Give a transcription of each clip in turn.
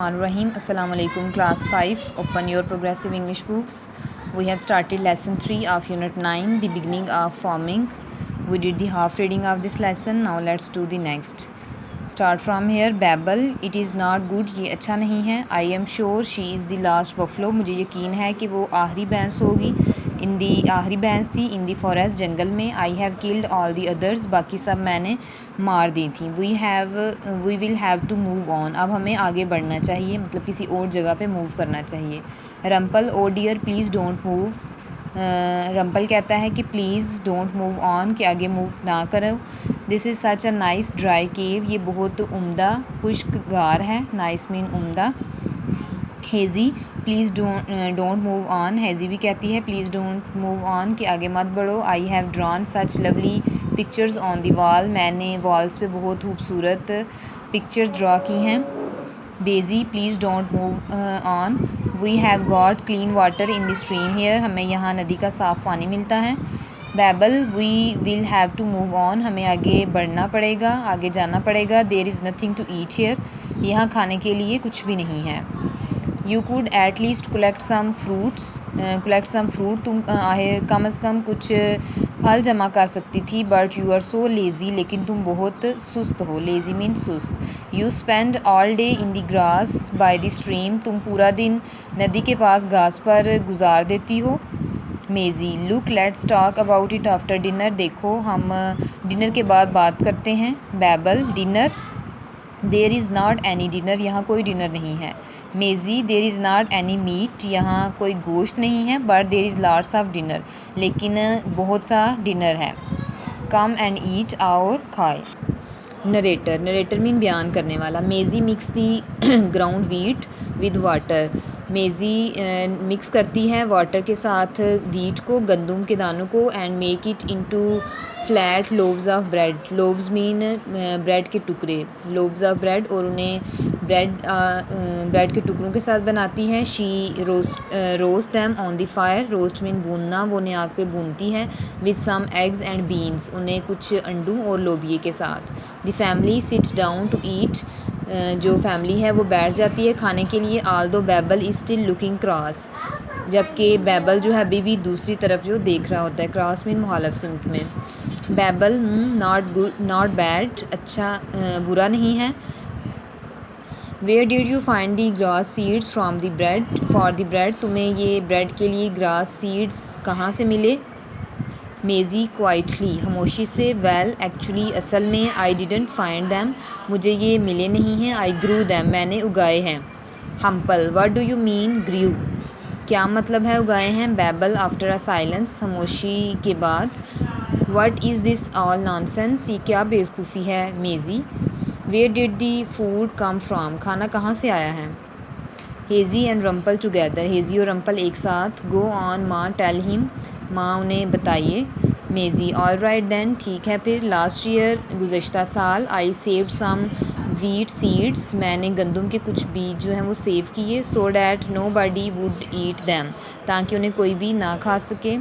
Rahim. Assalamu alaikum, class 5. Open your progressive English books. We have started lesson 3 of unit 9, the beginning of forming. We did the half reading of this lesson. Now let's do the next. Start from here. Babel, it is not good. ये अच्छा नहीं है. I am sure she is the last buffalo. मुझे यकीन है कि वो आखिरी भैंस होगी. इन दी आखिरी भैंस थी. इन दी फॉरेस्ट जंगल में. I have killed all the others. बाकी सब मैंने मार दी थी. We will have to move on. अब हमें आगे बढ़ना चाहिए, मतलब किसी और जगह पे मूव करना चाहिए. रंपल, oh dear, please don't move. रंपल कहता है कि प्लीज़ डोंट मूव ऑन, कि आगे मूव ना करो. This is such a nice dry cave, ये बहुत उम्दा खुश्क गार है. नाइस मीन उम्दा. Hezi, please don't move on. Hezi भी कहती है प्लीज़ डोंट मूव ऑन, कि आगे मत बढ़ो. I have drawn such lovely pictures on the wall, मैंने वॉल्स पे बहुत खूबसूरत पिक्चर्स ड्रा की हैं. Bezi, please don't move on. We have got clean water in the stream here, हमें यहाँ नदी का साफ़ पानी मिलता है. Babel, we will have to move on, हमें आगे बढ़ना पड़ेगा, आगे जाना पड़ेगा. There is nothing to eat here, यहाँ खाने के लिए कुछ भी नहीं है. You could at least collect some fruit, तुम कम अज़ कम कुछ फल जमा कर सकती थी. But you are so lazy, लेकिन तुम बहुत सुस्त हो. लेज़ी मीन सुस्त. You spend all day in the grass by the stream, तुम पूरा दिन नदी के पास घास पर गुजार देती हो. Mezi, look let's talk about it after dinner, देखो हम डिनर के बाद बात करते हैं. Babel, dinner, there is not any dinner, यहाँ कोई डिनर नहीं है. Mezi, there is not any meat, यहाँ कोई गोश्त नहीं है. But there is lots of dinner, लेकिन बहुत सा डिनर है. कम एंड ईट, और खाए. नरेटर मीन बयान करने वाला. Mezi mix the ground wheat with water, Mezi mix करती है वाटर के साथ वीट को, गंदम के दानों को. And make it into flat loaves of bread, loaves mean bread के टुकड़े, लोव्स ऑफ ब्रेड, और उन्हें ब्रेड के टुकड़ों के साथ बनाती है. She roast them on the fire, roast mean भूनना, वो उन्हें आग पे भूनती है. With some eggs and beans, उन्हें कुछ अंडों और लोबिये के साथ. The family sit down to eat, जो फैमिली है वो बैठ जाती है खाने के लिए. Although Babble is still looking cross, जबकि बैबल जो है अभी भी दूसरी तरफ जो देख रहा होता है. क्रॉस मीन मुखालिफ सिमत में. Babble, not good not bad, अच्छा बुरा नहीं है. Where did you find the grass seeds from the bread for the bread, तुम्हें ये ब्रेड के लिए ग्रास सीड्स कहाँ से मिले. मेज़ी, क्वाइटली, खामोशी से. वेल एक्चुअली, असल में. आई डिडंट फाइंड दैम, मुझे ये मिले नहीं हैं. आई ग्रू दैम, मैंने उगाए हैं. हम्पल, व्हाट डू यू मीन ग्रू, क्या मतलब है उगाए हैं. बैबल, आफ्टर अ साइलेंस, खामोशी के बाद. What is this all nonsense, ये क्या बेवकूफ़ी है. Mezi, where did the food come from, खाना कहाँ से आया है. हेज़ी एंड रंपल टुगेदर, हेज़ी और रंपल एक साथ. गो ऑन माँ, टेल हिम, माँ उन्हें बताइए. मेज़ी, ऑल राइट दैन, ठीक है फिर. लास्ट ईयर, गुज़श्ता साल. I saved some wheat seeds, मैंने गंदम के कुछ बीज जो हैं वो सेव किए. So that nobody would eat them, ताकि उन्हें कोई भी ना खा सके.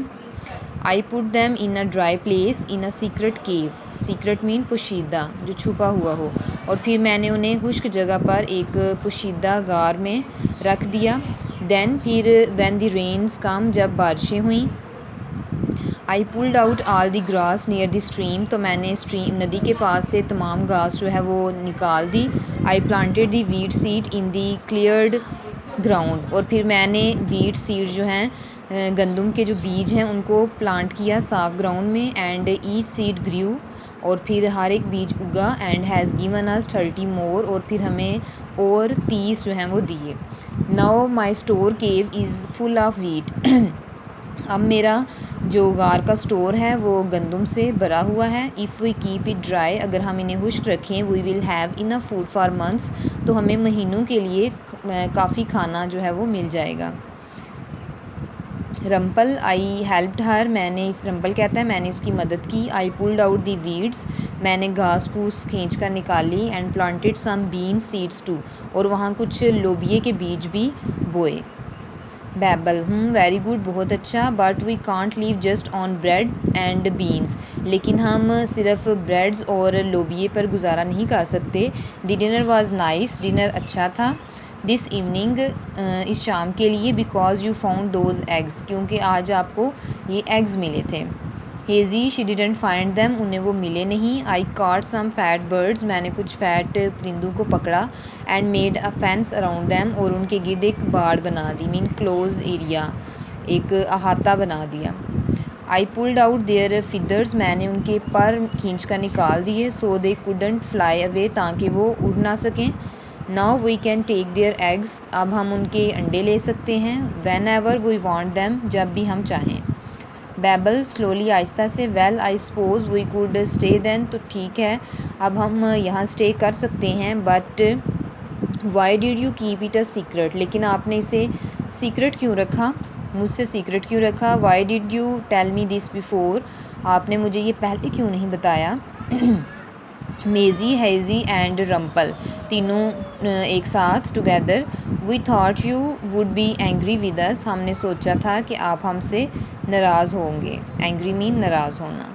I put them in a dry place in a secret cave, secret mean पोशीदा, जो छुपा हुआ हो. और फिर मैंने उन्हें खुश्क जगह पर एक पोशीदा गार में रख दिया. देन फिर, व्हेन द रेन्स कम, जब बारिशें हुई. आई pulled out all the grass near the stream, तो मैंने स्ट्रीम नदी के पास से तमाम घास जो है वो निकाल दी. I planted the wheat seed in the cleared ground, और फिर मैंने वीट सीड जो हैं गंदम के जो बीज हैं उनको प्लांट किया साफ ग्राउंड में. एंड ईच सीड ग्रू, और फिर हर एक बीज उगा. एंड हैज़ गिवन अस 30 मोर, और फिर हमें और 30 जो हैं वो दिए. Now my store cave is full of wheat, अब मेरा जो गार का स्टोर है वो गंदम से भरा हुआ है. If we keep it dry, अगर हम इन्हें खुश्क रखें. We will have enough food for months, तो हमें महीनों के लिए काफ़ी खाना जो है वो मिल जाएगा. रंपल, आई हेल्प्ड हर, रंपल कहता है मैंने उसकी मदद की. I pulled out the weeds, मैंने घास फूस खींच कर निकाली. And planted some bean seeds too, और वहाँ कुछ लोबिये के बीज भी बोए. बैबल, वेरी गुड, बहुत अच्छा. But we can't live just on bread and beans, लेकिन हम सिर्फ ब्रेड्स और लोबिये पर गुजारा नहीं कर सकते. The dinner was nice, dinner अच्छा था. दिस इवनिंग इस शाम के लिए, because you found those eggs, क्योंकि आज आपको ये एग्स मिले थे। Hazy she didn't find them, उन्हें वो मिले नहीं। I caught some fat birds, मैंने कुछ फैट परिंदों को पकड़ा। And made a fence around them, और उनके गिर्द एक बाड़ बना दी, मीन क्लोज एरिया, एक अहाता बना दिया। I pulled out their feathers, मैंने उनके पर खींच कर निकाल दिए। So they couldn't fly away, ताकि वो उड़ ना सकें। Now we can take their eggs, अब हम उनके अंडे ले सकते हैं। Whenever we want them, जब भी हम चाहें। बैबल स्लोली, आहिस्ता से। Well I suppose we could stay then, तो ठीक है अब हम यहाँ स्टे कर सकते हैं। But why did you keep it a secret, लेकिन आपने इसे सीक्रेट क्यों रखा, मुझसे सीक्रेट क्यों रखा। Why did you tell me this before, आपने मुझे ये पहले क्यों नहीं बताया। मेज़ी, हेज़ी एंड रम्पल, तीनों एक साथ together. We thought you would be angry with us, हमने सोचा था कि आप हमसे नाराज़ होंगे। एंग्री मीन नाराज़ होना।